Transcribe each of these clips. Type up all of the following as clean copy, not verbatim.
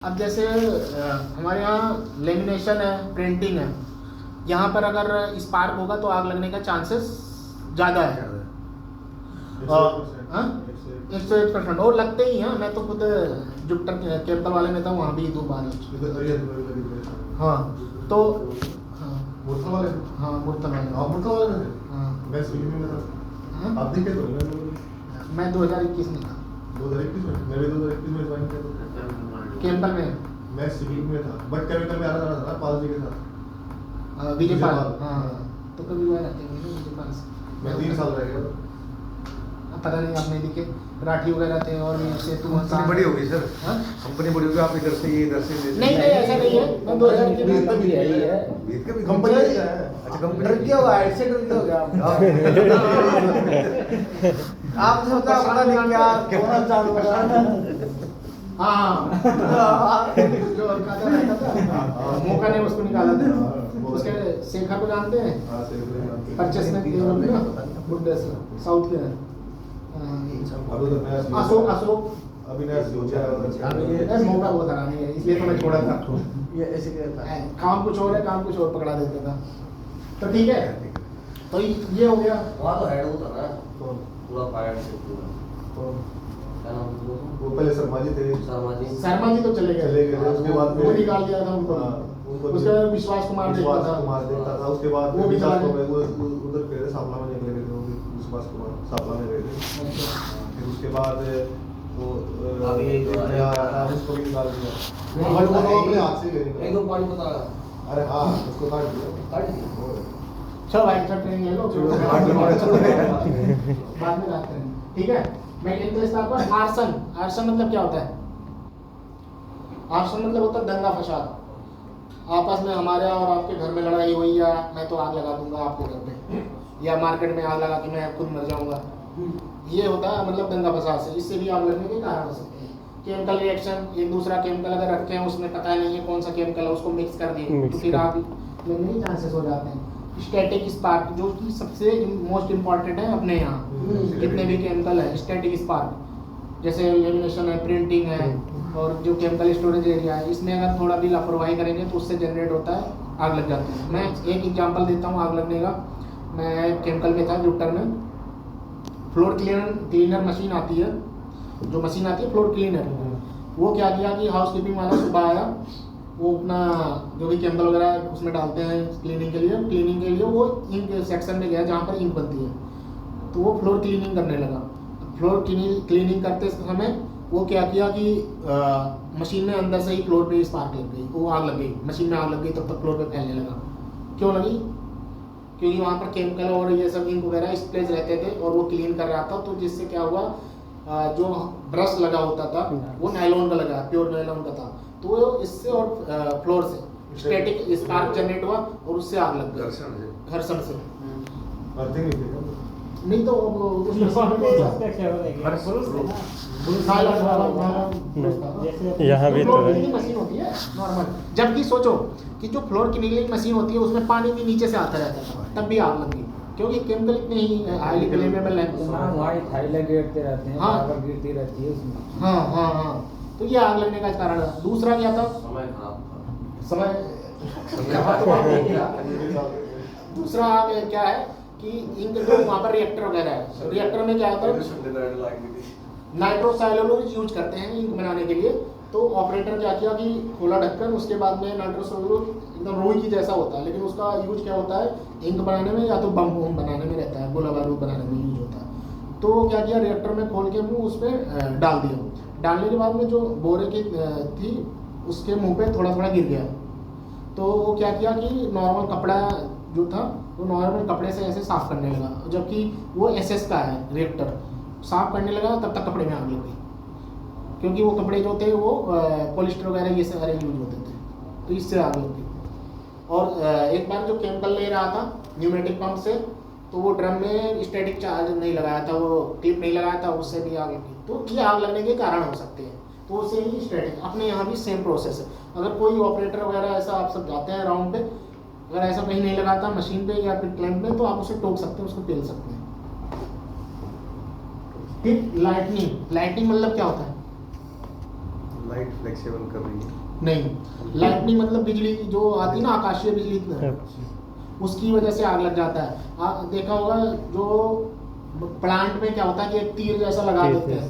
अब जैसे हमारे यहाँ लेमिनेशन है, प्रिंटिंग है, यहाँ पर अगर स्पार्क होगा तो आग लगने का चांसेस ज़्यादा है। 101% और लगते ही हैं। मैं तो खुद जुपिटर केमिकल वाले में था, वहाँ भी 2 बार। हाँ तो मुर्था वाले हाँ मुर्था वाले आप मुर्था वाले में हाँ मैं स्विमिंग में था। हाँ? आप देखे तो मैं 2021 में था 2021 में मैं भी 2021 में ज्वाइन किया था केमिकल में। मैं सिविल में था बट केमिकल में आना था पाल जी के साथ विजय पाल। विजयपाल। हाँ तो कभी वो रहते हैं विजय पाल से। मैं 3 साल रह गया पता नहीं आप नहीं दिखे, राठी वगैरह थे और ये सेतु कंपनी बड़ी होगी सर। हाँ? कंपनी बड़ी होगी, आप इधर से ये इधर से नहीं नहीं ऐसा नहीं है। मैं 2021 में था। कंपनी कंपनी अच्छा कंपनी डर गया होगा, ऐसे डर गया होगा आप सोचा पता नहीं क्या होना चालू करा। हाँ जो अलकायदा रहता था मौका ने उसको निकाला था। उसके शेखर को जानते हैं, हां से परचेस में किए हुए ना बुड्ढे से साउथ के हैं। अभी तो मैं अशोक अभी नया सोचा है। मौका बहुत हरामी है, इसलिए तो मैं छोड़ा था। ये ऐसे कहता है काम कुछ और है, काम कुछ और पकड़ा देता था। तो ठीक है, तो ये हो गया। वहाँ तो हेड होता ना कौन पूरा फायर से पूरा कौन क्या नाम था वो पहले शर्मा जी थे शर्मा जी शर्मा जी तो चले चले गए थे, उसके बाद वो निकाल दिया था उनको। हाँ, उनको उसके बाद विश्वास कुमार देखता था। उसके बाद वो भी विश्वास चला कुमार वो उधर गए थे, सापला में निकले गए थे वो भी, विश्वास कुमार सापला में गए थे। फिर उसके बाद वो अभी एक जो नया आया था उसको भी निकाल दिया नहीं, बट वो नहीं, अपने हाथ से गए एक निकाल। दो पॉइंट बता अरे हाँ उसको काट दिया काट दिया चलो भाई सब ट्रेनिंग ले लो, बाद में बाद में बात करेंगे। ठीक है, मैकेनिकल स्टाफ पर आर्सन। आर्सन मतलब क्या होता है? आर्सन मतलब होता है दंगा फसाद। आपस में हमारे और आपके घर में लड़ाई हुई, या मैं तो आग लगा दूंगा आपके घर पे, या मार्केट में आग लगा के मैं खुद मर जाऊंगा। ये होता है मतलब दंगा फसाद से। इससे भी आग लगने के कारण हो सकते हैं। केमिकल रिएक्शन, एक दूसरा केमिकल अगर रखे हैं उसमें पता नहीं है कौन सा केमिकल है, उसको मिक्स कर दिए तो फिर आग लगने के चांसेस हो जाते हैं। स्टैटिक स्पार्क जो कि सबसे मोस्ट इम्पॉर्टेंट है अपने यहाँ, जितने भी केमिकल है स्टैटिक स्पार्क, जैसे लेमिनेशन है, प्रिंटिंग है, और जो केमिकल स्टोरेज एरिया है, इसमें अगर थोड़ा भी लापरवाही करेंगे तो उससे जनरेट होता है, आग लग जाती है। मैं एक एग्जांपल देता हूँ आग लगने का। मैं केमिकल में था जुपिटर में, फ्लोर क्लीनर मशीन आती है, जो मशीन आती है फ्लोर क्लीनर, वो क्या किया कि हाउस कीपिंग वाला सुबह आया, वो अपना जो भी केमिकल वगैरह उसमें डालते हैं क्लीनिंग के लिए वो इंक सेक्शन में गया जहाँ पर इंक बनती है, तो वो फ्लोर क्लीनिंग करने लगा। फ्लोर क्लीनिंग करते समय वो क्या किया कि मशीन में अंदर से ही फ्लोर पे स्पार्क लग गई, वो आग लग गई, मशीन में आग लग गई, तब तक फ्लोर पे फैलने लगा। क्यों लगी? क्योंकि वहाँ पर केमिकल और ये सब इंक वगैरह स्प्रेज रहते थे और वो क्लीन कर रहा था, तो जिससे क्या हुआ, जो ब्रश लगा होता था वो नायलॉन का लगा, प्योर नायलॉन का था, तो इससे और फ्लोर से स्टैटिक स्पार्क जनरेट हुआ और उससे आग लग गई घर्षण से। अर्थिंग नहीं थी नहीं तो यहाँ भी तो है। मशीन होती है नॉर्मल, जबकि सोचो कि जो फ्लोर क्लीनिंग मशीन होती है उसमें पानी भी नीचे से आता रहता था, तब भी आग लगी, क्योंकि केमिकल इतने ही हाईली फ्लेमेबल है। वहाँ थाईला गिरते रहते हैं, हाँ। बार गिरती रहती है उसमें। हाँ, तो ये आग लगने का कारण है। दूसरा क्या था? समय खराब था समय दूसरा आग क्या है कि इंक जो वहाँ पर रिएक्टर वगैरह है, रिएक्टर में क्या होता है, नाइट्रोसाइलुलोज यूज करते हैं इंक बनाने के लिए। तो ऑपरेटर क्या किया कि खोला ढक्कन, उसके बाद में नाइट्रोसाइलुलोज एकदम रुई की जैसा होता है, लेकिन उसका यूज क्या होता है इंक बनाने में, या तो बम बनाने में रहता है, गोला बारूद बनाने में यूज होता है। तो क्या किया, रिएक्टर में खोल के मुँह उस पर डाल दिया। डालने के बाद में जो बोरे की थी उसके मुँह पे थोड़ा थोड़ा गिर गया। तो वो क्या किया कि नॉर्मल कपड़ा जो था वो नॉर्मल कपड़े से ऐसे साफ करने लगा, जबकि वो एसएस का है रिएक्टर, साफ करने लगा तब तक कपड़े में आग लग गई, क्योंकि वो कपड़े जो थे वो पॉलिस्टर वगैरह ये सारे यूज होते थे, तो इससे आग लग गई। और एक बार जो केमिकल ले रहा था न्यूमेटिक पंप से, तो वो ड्रम में स्टैटिक चार्ज नहीं लगाया था, वो क्लिप नहीं लगाया था, उससे भी आग लगी। तो ये आग लगने के कारण हो सकते हैं, तो उससे ही स्टैटिक। अपने यहाँ भी सेम प्रोसेस है। अगर कोई ऑपरेटर वगैरह ऐसा आप सब जाते हैं राउंड पे, अगर ऐसा कहीं नहीं लगाता मशीन पे या फिर क्लैंप में, तो आप उसे टोक सकते हैं, उसको पेल सकते हैं। फिर लाइटनिंग मतलब क्या होता है? लाइट फ्लेक्सिबल कर रही है। नहीं, लाइटनिंग मतलब बिजली जो आती है ना, आकाशीय बिजली उसकी वजह से आग लग जाता है। देखा होगा जो प्लांट में क्या होता है कि एक तीर जैसा लगा देते हैं,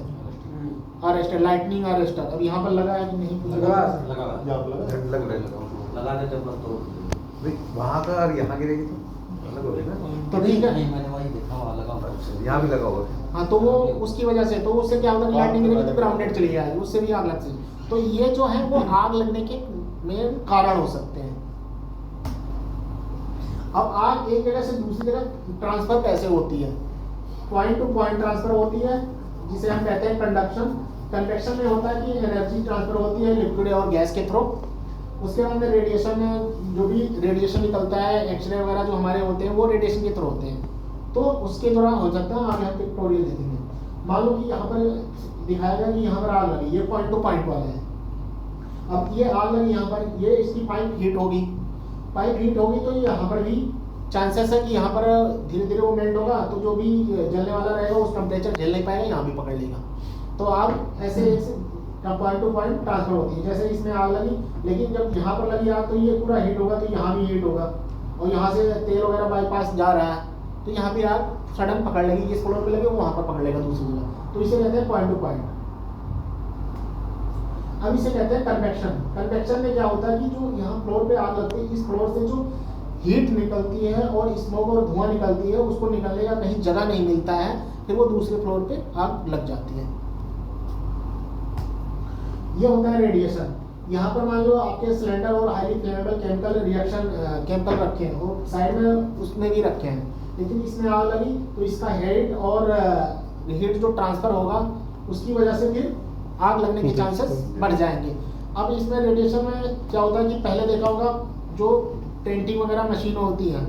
अरेस्टर, लाइटनिंग अरेस्टर। अब यहाँ पर लगा है कि नहीं? कुछ लगा लग रहा है। लगा देते पर तो नहीं, वहाँ का और यहाँ गिरेगी तो अलग होगी ना। तो ठीक है, नहीं, मैंने वही देखा वहाँ लगा हुआ है। यहाँ भी लगा होगा। हाँ, तो वो उसकी वजह से, तो उससे क्या होता है, लाइटनिंग गिरेगी तो ग्राउंडेड चली जाएगी, उससे भी आग लग सकती है। तो ये जो है वो आग लगने के मेन कारण हो सकते हैं। अब आग एक जगह से दूसरी जगह ट्रांसफर कैसे होती है? पॉइंट टू पॉइंट ट्रांसफर होती है, जिसे हम कहते हैं कंडक्शन। कन्वेक्शन में होता है कि एनर्जी ट्रांसफर होती है लिक्विड और गैस के थ्रू। उसके बाद में रेडिएशन में जो भी रेडिएशन निकलता है, एक्सरे वगैरह जो हमारे होते हैं वो रेडिएशन के थ्रू होते हैं। तो उसके दौरान हो सकता है, आगे हम पिक्टोरियल देखेंगे। मान लो कि यहाँ पर दिखाया गया कि यहाँ पर आग लगी, ये पॉइंट टू पॉइंट वाला है। अब ये आग लगी यहाँ पर, ये इसकी पाइप हीट होगी, पाइप हीट होगी तो यहाँ पर भी चांसेस है कि यहाँ पर धीरे धीरे वो मेल्ट होगा, तो जो भी जलने वाला रहेगा उस टेम्परेचर झेल नहीं पाएगा, यहाँ भी पकड़ लेगा। तो आग ऐसे पॉइंट टू पॉइंट ट्रांसफर होती है। जैसे इसमें आग लगी, लेकिन जब यहाँ पर लगी आग तो ये पूरा हीट होगा, तो यहाँ भी हीट होगा, और यहाँ से तेल वगैरह बाईपास जा रहा है, तो यहाँ भी आग सडन पकड़ लेगी, जिस फ्लोर पे लगे वो वहाँ पर पकड़ लेगा दूसरी जगह। तो इसे कहते हैं पॉइंट टू पॉइंट। अब इसे कहते हैं कन्वेक्शन। कन्वेक्शन में क्या होता है कि जो यहाँ फ्लोर पे आग लगती है, इस फ्लोर से जो हीट निकलती है और स्मोक और धुआं निकलती है, उसको निकलने का कहीं जगह नहीं मिलता है, फिर वो दूसरे फ्लोर पे आग लग जाती है। ये होता है रेडिएशन। यहाँ पर मान लो आपके सिलेंडर और highly flammable chemical reaction chemical रखे हैं, और साइड में उसमें भी रखे हैं, लेकिन इसमें आग लगी तो इसका हीट और हीट जो ट्रांसफर होगा उसकी वजह से फिर आग लगने के चांसेस बढ़ जाएंगे। अब इसमें रेडिएशन में क्या होता है कि पहले देखा होगा जो प्रिंटिंग वगैरह मशीन होती है,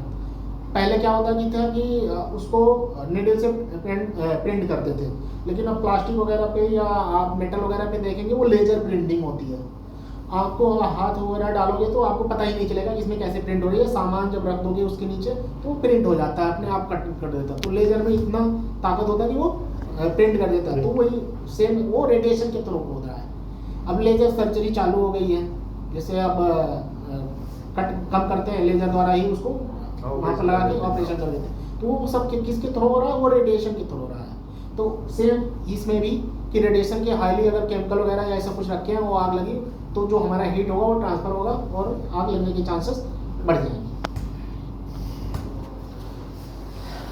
पहले क्या होता कि उसको नीडल से प्रिंट करते थे, लेकिन अब प्लास्टिक वगैरह पे या आप मेटल वगैरह पे देखेंगे वो लेजर प्रिंटिंग होती है। आपको हाथ वगैरह डालोगे तो आपको पता ही नहीं चलेगा कि इसमें कैसे प्रिंट हो रही है। सामान जब रख दोगे उसके नीचे तो वो प्रिंट हो जाता है, अपने आप कट कर देता है। तो लेजर में इतना ताकत होता है कि वो प्रिंट कर देता है। तो वही सेम वो रेडिएशन के थ्रू हो रहा है। अब लेजर सर्जरी चालू हो गई है, जैसे अब कट कम करते हैं लेजर द्वारा ही, उसको वहाँ पर लगा के ऑपरेशन कर देते हैं। तो वो सब किसके थ्रू हो रहा है? वो रेडिएशन के थ्रू हो रहा है। तो सेम इसमें भी कि रेडिएशन के हाईली अगर केमिकल वगैरह या ऐसा कुछ रखे हैं, वो आग लगी तो जो हमारा हीट होगा वो ट्रांसफर होगा और आग लगने के चांसेस बढ़ जाएंगे।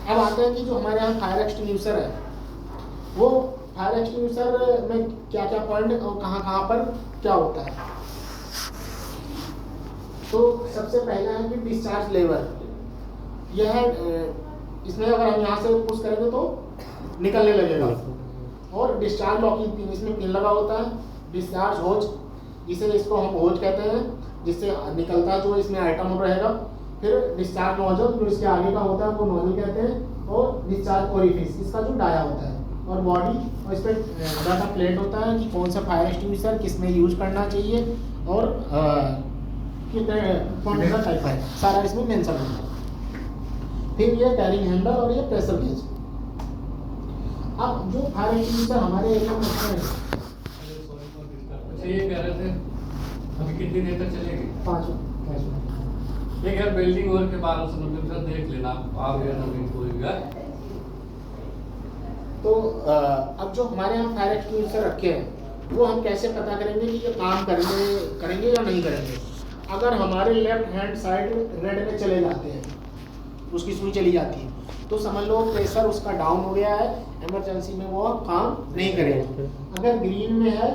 अब आते हैं कि जो हमारे यहाँ फायर एक्सटिंग्विशर है, वो फायर एक्सटिंग्विशर में क्या क्या पॉइंट और कहाँ कहाँ पर क्या होता है। तो सबसे पहला है कि डिस्चार्ज लेवल। यह है, इसमें अगर हम यहाँ से पुश करेंगे तो निकलने लगेगा। और डिस्चार्ज लॉकिंग पिन, इसमें पिन लगा होता है। डिस्चार्ज होज, जिसे इसको हम होज कहते हैं, जिससे निकलता है जो इसमें आइटम रहेगा। फिर डिस्चार्ज नोजल, जो इसके आगे का होता है वो नोजल कहते हैं। और डिस्चार्ज ओरिफिस, इसका जो डाया होता है। और बॉडी, और इस पर डाटा प्लेट होता है कि कौन सा फायर एक्सटिंग्विशर किस में यूज करना चाहिए और कितने कौन सा टाइप है, सारा इसमें मेंशन होता है। फिर ये कैरिंग हैंडल और ये प्रेशर गेज। अब जो फायर एक्सटिंग्विशर हमारे एरिया में हैं, ये कह रहे थे अभी कितनी देर तक चलेगी? 5 मिनट। ये यार बिल्डिंग और के बारे में देख लेना आप यार अभी कोई तो अब जो हमारे यहाँ फायर एक्सटिंग्विशर रखे हैं, वो हम कैसे पता करेंगे कि ये काम करेंगे या नहीं करेंगे। अगर हमारे लेफ्ट हैंड साइड रेड में चले जाते हैं, उसकी सुई चली जाती है, तो समझ लो प्रेशर उसका डाउन हो गया है, इमरजेंसी में वो काम नहीं करेगा। अगर ग्रीन में है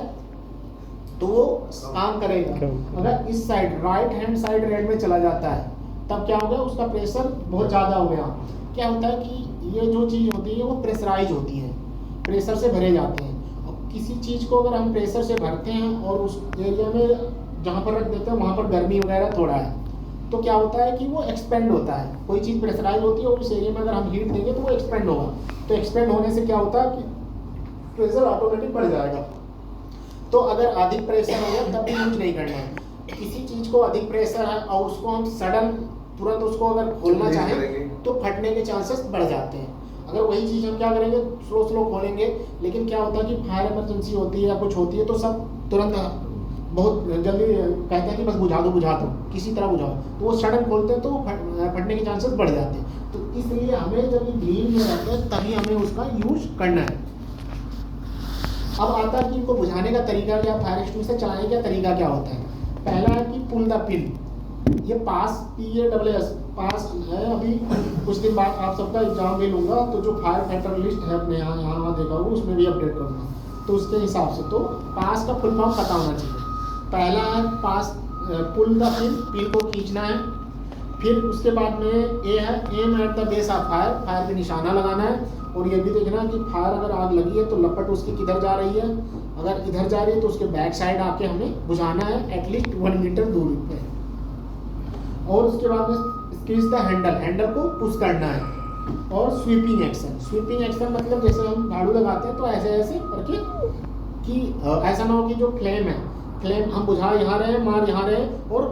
तो वो काम करेगा। अगर इस side right hand side red में चला जाता है, तब क्या होगा, उसका प्रेशर बहुत ज़्यादा हो गया। क्या होता है कि ये जो चीज़ होती है वो प्रेशराइज होती है, प्रेशर से भरे जाते हैं। और किसी चीज़ को अगर हम प्रेशर से भरते हैं और उस एरिया में जहाँ पर रख देते हैं वहाँ पर गर्मी वगैरह थोड़ा है, तो क्या होता है कि वो एक्सपेंड होता है। कोई चीज़ प्रेशराइज होती है और उस एरिया में अगर हम हीट देंगे तो वो एक्सपेंड होगा। तो एक्सपेंड होने से क्या होता है कि प्रेशर ऑटोमेटिक बढ़ जाएगा। तो अगर अधिक प्रेशर हो गया तब भी यूज नहीं करना है। किसी चीज़ को अधिक प्रेशर है और उसको हम सडन तुरंत उसको अगर खोलना चाहें तो फटने के चांसेस बढ़ जाते हैं। अगर वही चीज़ हम क्या करेंगे, स्लो खोलेंगे, लेकिन क्या होता है कि फायर इमरजेंसी होती है या कुछ होती है तो सब तुरंत बहुत जल्दी कहते हैं कि बस बुझा दो किसी तरह बुझाओ, तो वो सडन खोलते हैं तो फटने के चांसेस बढ़ जाते हैं। तो इसलिए हमें जब ग्रीन में रहते हैं तभी हमें उसका यूज करना है। अब आता है कि इनको बुझाने का तरीका क्या, फायर एक्सटिंग्विशर चलाने का तरीका क्या होता है। पहला है कि पुल द पिन, ये पास PASS पास है। अभी कुछ दिन बाद आप सबका एग्जाम भी लूँगा, तो जो फायर फाइटर लिस्ट है अपने यहाँ देखा होगा, उसमें भी अपडेट करूँगा, तो उसके हिसाब से तो पास का फुल फॉर्म पता होना चाहिए। पहला है पास पुल द पिन को खींचना है। फिर उसके बाद में ए है aim at the base of fire, fire पे निशाना लगाना है। और ये भी देखना कि फायर अगर आग लगी है तो लपट उसकी किधर जा रही है, अगर इधर जा रही है तो उसके बैक साइड आके हमें बुझाना है एटलीस्ट 1 मीटर दूरी पे। और उसके बाद में स्क्वीज द हैंडल को पुश करना है। और स्वीपिंग एक्शन मतलब जैसे हम झाड़ू लगाते हैं तो ऐसे करके कि ऐसा ना हो कि जो फ्लेम हम बुझा यहाँ रहे मार यहाँ रहे और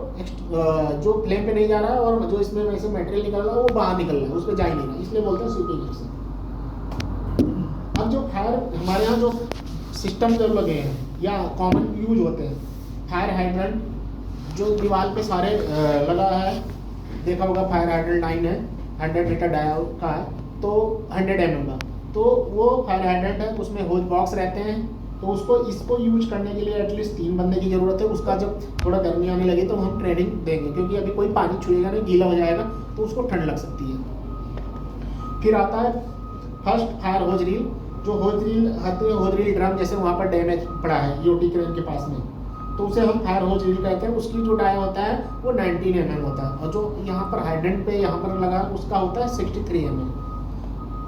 जो फ्लेम पे नहीं जा रहा है और जो इसमें वैसे मटेरियल निकल रहा है वो बाहर निकल रहा है, उस पर जा ही नहीं रहा, इसलिए बोलते हैं स्वीपिंग एक्शन। अब जो फायर हमारे यहाँ जो सिस्टम जो लगे हैं या कॉमन यूज होते हैं, फायर हाइड्रेंट जो दीवार पे सारे लगा है, देखा होगा फायर हाइड्रेंट लाइन है 100 मीटर डायोड का है, तो 100 mm का, तो वो फायर हाइड्रेंट है, उसमें होज बॉक्स रहते हैं। तो इसको यूज करने के लिए एटलीस्ट 3 बंदे की ज़रूरत है। उसका जब थोड़ा गर्मी आने लगे तो हम ट्रेनिंग देंगे, क्योंकि अभी कोई पानी छुएगा नहीं, गीला हो जाएगा तो उसको ठंड लग सकती है। फिर आता है फर्स्ट फायर होज रील, जो होज रील आती है, होज रील ड्रम जैसे वहाँ पर डैमेज पड़ा है यूटी क्रेन के पास में, तो उसे हम फायर होज रील कहते हैं। उसकी जो डाया होता है वो 19 mm होता है, और जो यहाँ पर हाइड्रेंट पे यहाँ पर लगा उसका होता है 63 mm।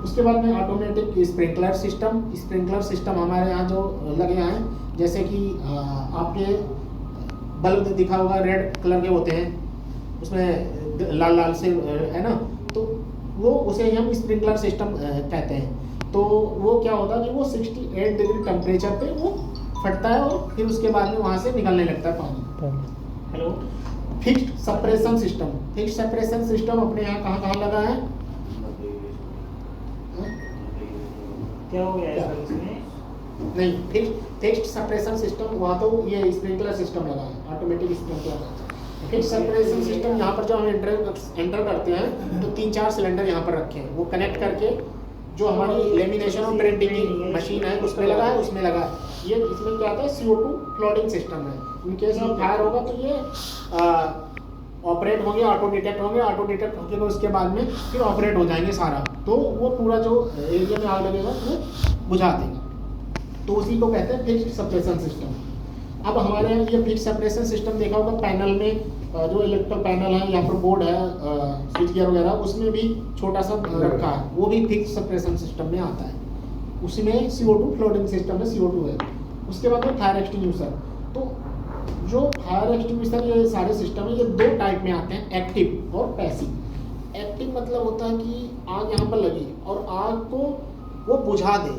उसके बाद में ऑटोमेटिक स्प्रिंकलर सिस्टम हमारे यहाँ जो लगे हैं, जैसे कि आपके बल्ब दिखा होगा रेड कलर के होते हैं, उसमें लाल से है ना, तो वो उसे हम स्प्रिंकलर सिस्टम कहते हैं। तो वो क्या होता है कि वो 68 डिग्री टेम्परेचर पे वो फटता है और फिर उसके बाद में वहाँ से निकलने लगता है पानी। हेलो, फिक्स्ड सेपरेशन सिस्टम अपने यहाँ कहाँ लगा है? क्या हो गया है इसमें? नहीं, फिक्स्ड सेपरेशन सिस्टम वहाँ तो ये स्प्रिंकलर सिस्टम लगा है, automatic sprinkler. Fixed separation system यहाँ पर जब हम एंटर करते हैं तो 3-4 सिलेंडर यहाँ पर रखे हैं, वो कनेक्ट करके जो हमारी लेमिनेशन और प्रिंटिंग की मशीन है उसमें लगा है, उसमें लगा है। ये इसमें क्या आता है, CO2 फ्लोटिंग सिस्टम है। इन केस में फायर होगा तो ये ऑपरेट होंगे, ऑटो डिटेक्ट होंगे तो उसके बाद में फिर ऑपरेट हो जाएंगे सारा, तो वो पूरा जो एरिया में आग लगेगा वो बुझा देंगे। तो उसी को कहते हैं फिक्स्ड सेपरेशन सिस्टम। अब हमारे यहाँ ये फिक्स्ड सेपरेशन सिस्टम देखा होगा पैनल में, जो इलेक्ट्रिकल पैनल है, यहाँ पर बोर्ड है, स्विच गियर वगैरह, उसमें भी छोटा सा रखा है, वो भी फिक्स्ड सेपरेशन सिस्टम में आता है। उसमें CO2 फ्लोटिंग सिस्टम में CO2 है। उसके बाद में फायर एक्सटिंग्विशर। तो जो फायर एक्सटिंग्विशर ये सारे सिस्टम है, ये 2 टाइप में आते हैं, एक्टिव और पैसिव। एक्टिव मतलब होता है कि आग यहाँ पर लगी और आग को वो बुझा दे,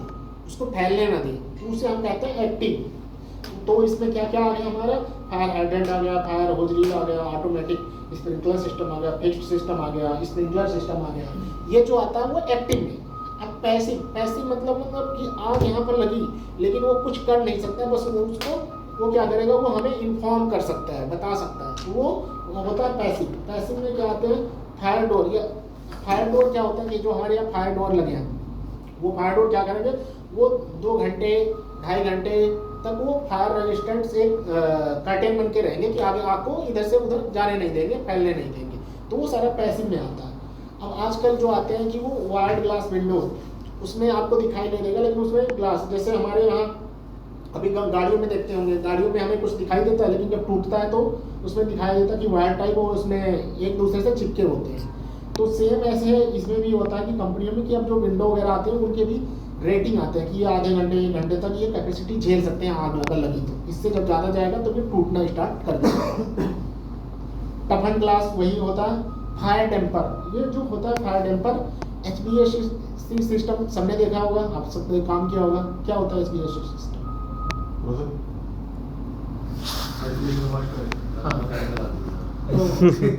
उसको फैलने ना दे, उसे हम कहते हैं एक्टिव। तो इसमें क्या क्या आ गया हमारा, फायर हाइड्रेंट आ गया, फायर होज रील आ गया, ऑटोमेटिक स्प्रिंकलर सिस्टम आ गया, फिक्स्ड सिस्टम आ गया, स्प्रिंकलर सिस्टम आ गया। ये जो आता है वो एक्टिव में। अब पैसिव मतलब कि आग यहाँ पर लगी लेकिन वो कुछ कर नहीं सकता, बस वो क्या करेगा, वो हमें इन्फॉर्म कर सकता है, बता सकता है, वो होता है पैसिव में क्या आते हैं, फायर डोर। या फायर डोर क्या होता है कि जो हमारे यहाँ फायर डोर लगे हैं, वो फायर डोर क्या करेंगे, वो 2 घंटे 2.5 घंटे तक वो फायर रेजिस्टेंट से कर्टेन बन के रहेंगे कि आगे आग को इधर से उधर जाने नहीं देंगे, फैलने नहीं देंगे। तो वो सारा पैसिव में आता है। अब आजकल जो आते हैं कि वो वाइड ग्लास विंडो, उसमें आपको दिखाई नहीं देगा, लेकिन उसमें ग्लास, जैसे हमारे यहाँ अभी गाड़ियों में देखते होंगे, गाड़ियों में हमें कुछ दिखाई देता है, लेकिन जब टूटता है तो उसमें दिखाई देता है कि वायर टाइप और उसमें एक दूसरे से चिपके होते हैं। तो सेम ऐसे इसमें भी होता है कि कंपनियों में कि अब जो विंडो वगैरह आते हैं उनके भी रेटिंग आते हैं कि ये आधे घंटे 1 घंटे तक ये कैपेसिटी झेल सकते हैं आग अगर लगी तो। इससे जब ज़्यादा जाएगा तो ये टूटना स्टार्ट कर देगा। टफन ग्लास वही होता है। फायर टेम्पर, ये जो होता है फायर टेम्पर, HVAC सिस्टम सबने देखा होगा, आप सब काम किया होगा। क्या होता है HVAC सिस्टम? तो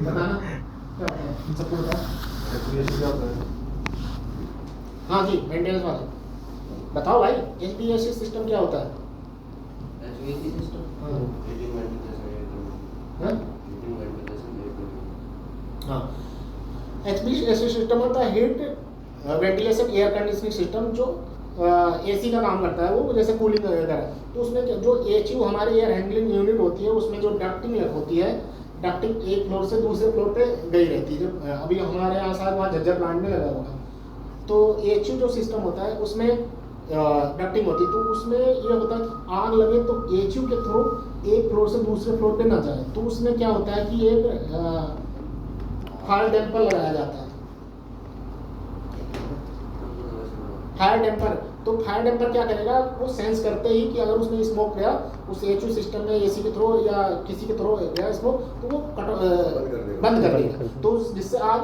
बताना क्या होता है, सबको बताओ। हाँ जी, मेंटेनेंस वाले बताओ भाई, HVAC सिस्टम क्या होता है? HVAC सिस्टम हाँ। हीटिंग वेंटिलेशन हाँ? हीटिंग वेंटिलेशन हाँ एचपी ऐसे सिस्टम होता है heat ventilation air conditioning system जो एसी का काम करता है वो जैसे कूलिंग वगैरह। तो उसमें जो एचयू हमारे एयर हैंडलिंग यूनिट होती है उसमें जो डक्टिंग होती है, डक्टिंग एक फ्लोर से दूसरे फ्लोर पे गई रहती है। जब अभी हमारे यहाँ शायद वहाँ झज्जर प्लांट में लगा होगा तो एचयू जो सिस्टम होता है उसमें डक्टिंग होती है। तो उसमें ये होता है कि आग लगे तो एचयू के थ्रू एक फ्लोर से दूसरे फ्लोर पे ना जाए। तो उसमें क्या होता है कि एक फायर डैम्पर लगाया जाता है। फायर डैम्पर, तो फायर डैम्पर क्या करेगा, वो सेंस करते ही कि अगर उसमें स्मोक गया उस एचयू सिस्टम में एसी के थ्रू या किसी के थ्रू गया स्मोक तो वो बंद कर देगा। तो जिससे आग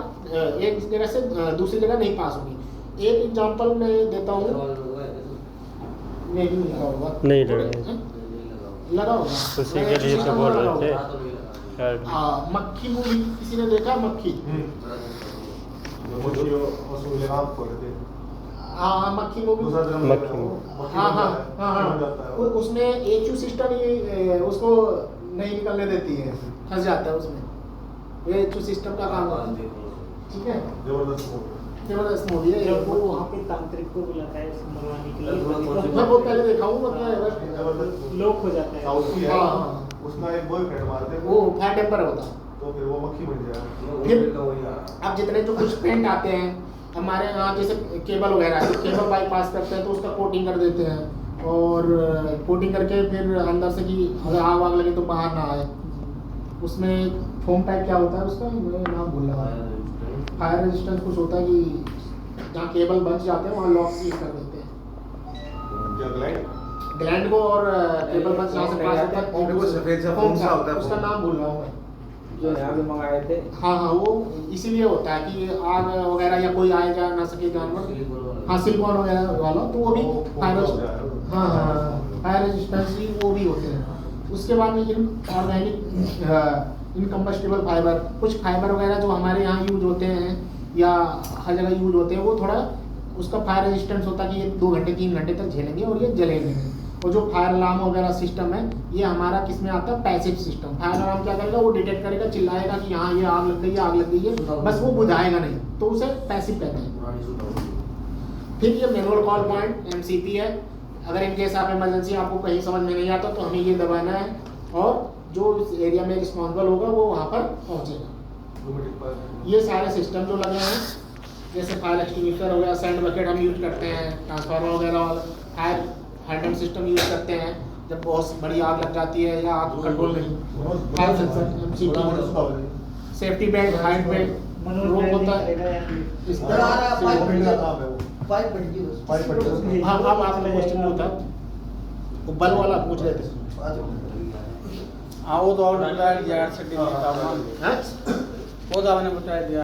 एक जगह से दूसरी जगह नहीं पास होगी। एक एग्जांपल मैं देता हूँ, नहीं लगा होगा, नहीं लगा है। लगा होगा उसी के लिए तो बोल रहे थे। मक्खी मूवी किसी ने देखा? मक्खी, हाँ मक्खी मूवी, हाँ हाँ हाँ हाँ, उसमें एचयू सिस्टम ही उसको नहीं निकलने देती है, फंस जाता है उसमें। ये एचयू सिस्टम का काम है, ठीक है। जबरदस्त मूवी है जब वो वहाँ पे तांत्रिक को बुलाता है उसको मरवाने के लिए, मैं बहुत पहले देखा हूँ, मतलब लोक हो जाता है। हाँ हाँ, उसका एक बॉयफ्रेंड मारते हैं वो फायर टेम्पर होता है। तो फिर वो मक्खी बन जाएगा। फिर अब जितने जो कुछ पेंट आते हैं हमारे यहाँ, जैसे केबल वगैरह है, केबल बाईपास करते हैं तो उसका कोटिंग कर देते हैं, और कोटिंग करके फिर अंदर से कि अगर आग वाग लगे तो बाहर ना आए। उसमें फोम टाइप क्या होता है उसका, मैं नाम भूल रहा हूँ, फायर रेजिस्टेंस कुछ होता है कि जहाँ केबल बच जाते हैं वहाँ लॉक सील कर देते हैं क्या ग्लाइड? ग्लैंड को, और केबल बच जहाँ से पास होता है वो सफेद सा फोम फोम सा होता है, उसका फोम। नाम भूल रहा हूँ मैं। जो यहाँ पे मंगाए थे, हाँ हाँ, वो इसीलिए होता है कि आग वगैरह या कोई आए जा ना सके जानवर, हाँ सिलिकॉन वगैरह वाला, तो वो भी फायर, हाँ हाँ फायर रेजिस्टेंस भी वो भी होते हैं। उसके बाद में ऑर्गेनिक इनकम्बस्टिबल फाइबर, कुछ फाइबर वगैरह जो हमारे यहाँ यूज होते हैं या हर जगह यूज होते हैं, वो थोड़ा उसका फायर रेजिस्टेंस होता है कि ये 2 घंटे 3 घंटे तक झेलेंगे और ये जलेंगे नहीं। और जो फायर अलार्म वगैरह सिस्टम है ये हमारा किस में आता है, पैसिव सिस्टम। फायर अलार्म क्या करेगा, वो डिटेक्ट करेगा, चिल्लाएगा कि यहाँ ये आग लग गई है, आग लग गई है, बस वो बुझाएगा नहीं, तो उसे पैसिव कहते हैं। फिर ये मैनुअल कॉल पॉइंट MCP है। अगर इन केस आप इमरजेंसी आपको कहीं समझ में नहीं आता तो हमें ये दबाना है और जो इस एरिया में रिस्पॉन्सिबल होगा वो वहाँ पर पहुँचेगा। ये सारे सिस्टम जो लगे हैं, जैसे फायर एक्सटिंग्विशर हो गया, सैंड बकेट हम यूज करते हैं, ट्रांसफार्मर वगैरह वाला, फायर हाइड्रेंट सिस्टम यूज करते हैं जब बहुत बड़ी आग लग जाती है या आग कंट्रोल नहीं, fire sensor, MCP, safety belt, height belt, rope होता है इस तरह। हाँ अब आपका क्वेश्चन नहीं होता, वो बल वाला पूछ रहे थे। हाँ वो तो और बताया दिया, वो तो आपने बताया दिया।